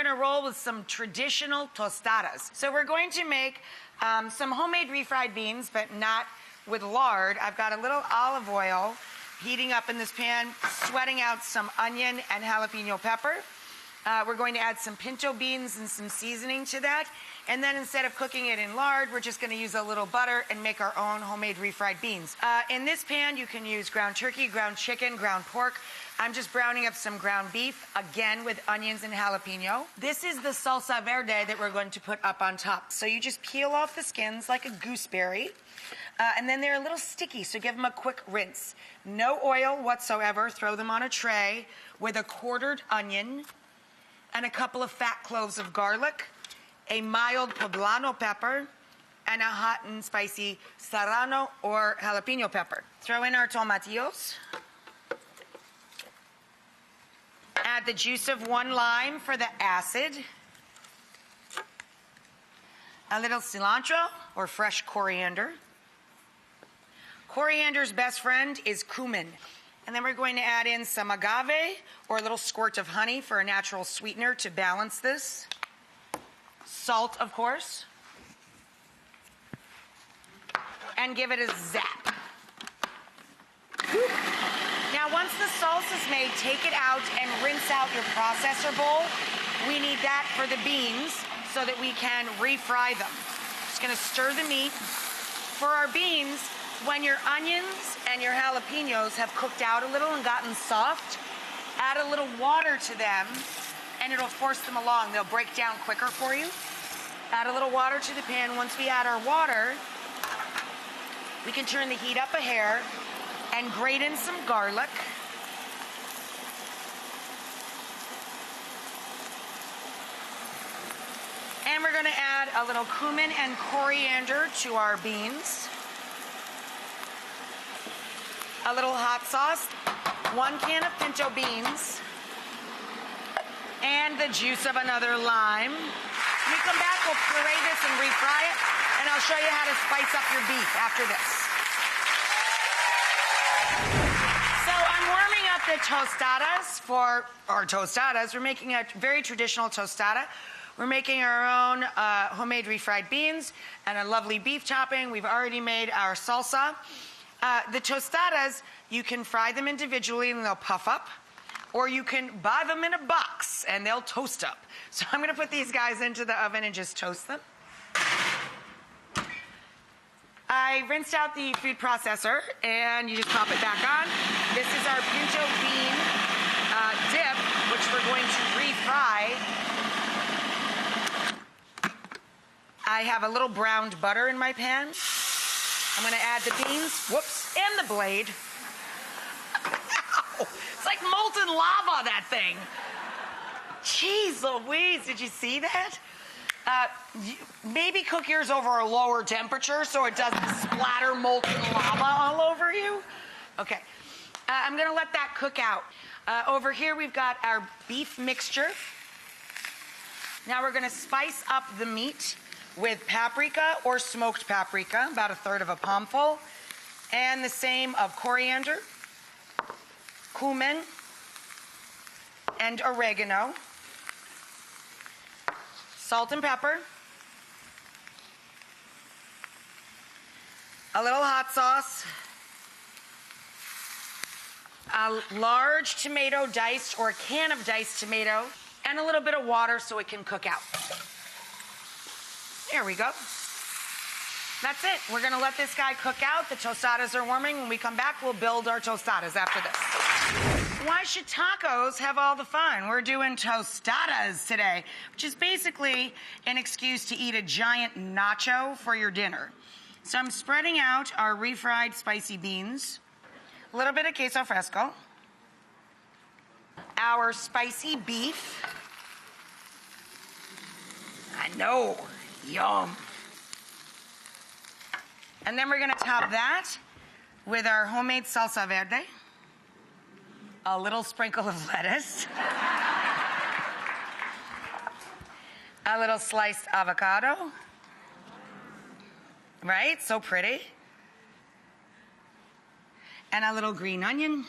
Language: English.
going to roll with some traditional tostadas. So we're going to make some homemade refried beans, but not with lard. I've got a little olive oil heating up in this pan, sweating out some onion and jalapeno pepper. We're going to add some pinto beans and some seasoning to that. And then instead of cooking it in lard, we're just going to use a little butter and make our own homemade refried beans. In this pan, you can use ground turkey, ground chicken, ground pork. I'm just browning up some ground beef, again with onions and jalapeno. This is the salsa verde that we're going to put up on top. So you just peel off the skins like a gooseberry. And then they're a little sticky, so give them a quick rinse. No oil whatsoever. Throw them on a tray with a quartered onion and a couple of fat cloves of garlic, a mild poblano pepper, and a hot and spicy serrano or jalapeno pepper. Throw in our tomatillos. Add the juice of 1 lime for the acid. A little cilantro or fresh coriander. Coriander's best friend is cumin. And then we're going to add in some agave or a little squirt of honey for a natural sweetener to balance this. Salt, of course. And give it a zap. Now, once the salsa's made, take it out and rinse out your processor bowl. We need that for the beans so that we can refry them. Just gonna stir the meat. For our beans, when your onions and your jalapenos have cooked out a little and gotten soft, add a little water to them and it'll force them along. They'll break down quicker for you. Add a little water to the pan. Once we add our water, we can turn the heat up a hair and grate in some garlic. And we're gonna add a little cumin and coriander to our beans. A little hot sauce, 1 can of pinto beans, and the juice of another lime. When we come back, we'll puree this and refry it, and I'll show you how to spice up your beef after this. So I'm warming up the tostadas for our tostadas. We're making a very traditional tostada. We're making our own homemade refried beans and a lovely beef topping. We've already made our salsa. The tostadas, you can fry them individually and they'll puff up, or you can buy them in a box and they'll toast up. So I'm gonna put these guys into the oven and just toast them. I rinsed out the food processor and you just pop it back on. This is our pinto bean dip, which we're going to refry. I have a little browned butter in my pan. I'm gonna add the beans, whoops, and the blade. Ow, it's like molten lava, that thing. Jeez Louise, did you see that? Maybe cook yours over a lower temperature so it doesn't splatter molten lava all over you. Okay, I'm gonna let that cook out. Over here we've got our beef mixture. Now we're gonna spice up the meat with paprika or smoked paprika, about 1/3 of a palmful, and the same of coriander, cumin, and oregano, salt and pepper, a little hot sauce, a large tomato diced or a can of diced tomato, and a little bit of water so it can cook out. There we go. That's it. We're gonna let this guy cook out. The tostadas are warming. When we come back, we'll build our tostadas after this. Why should tacos have all the fun? We're doing tostadas today, which is basically an excuse to eat a giant nacho for your dinner. So I'm spreading out our refried spicy beans, a little bit of queso fresco, our spicy beef. I know. Yum. And then we're gonna top that with our homemade salsa verde, a little sprinkle of lettuce, a little sliced avocado, right? So pretty. And a little green onion,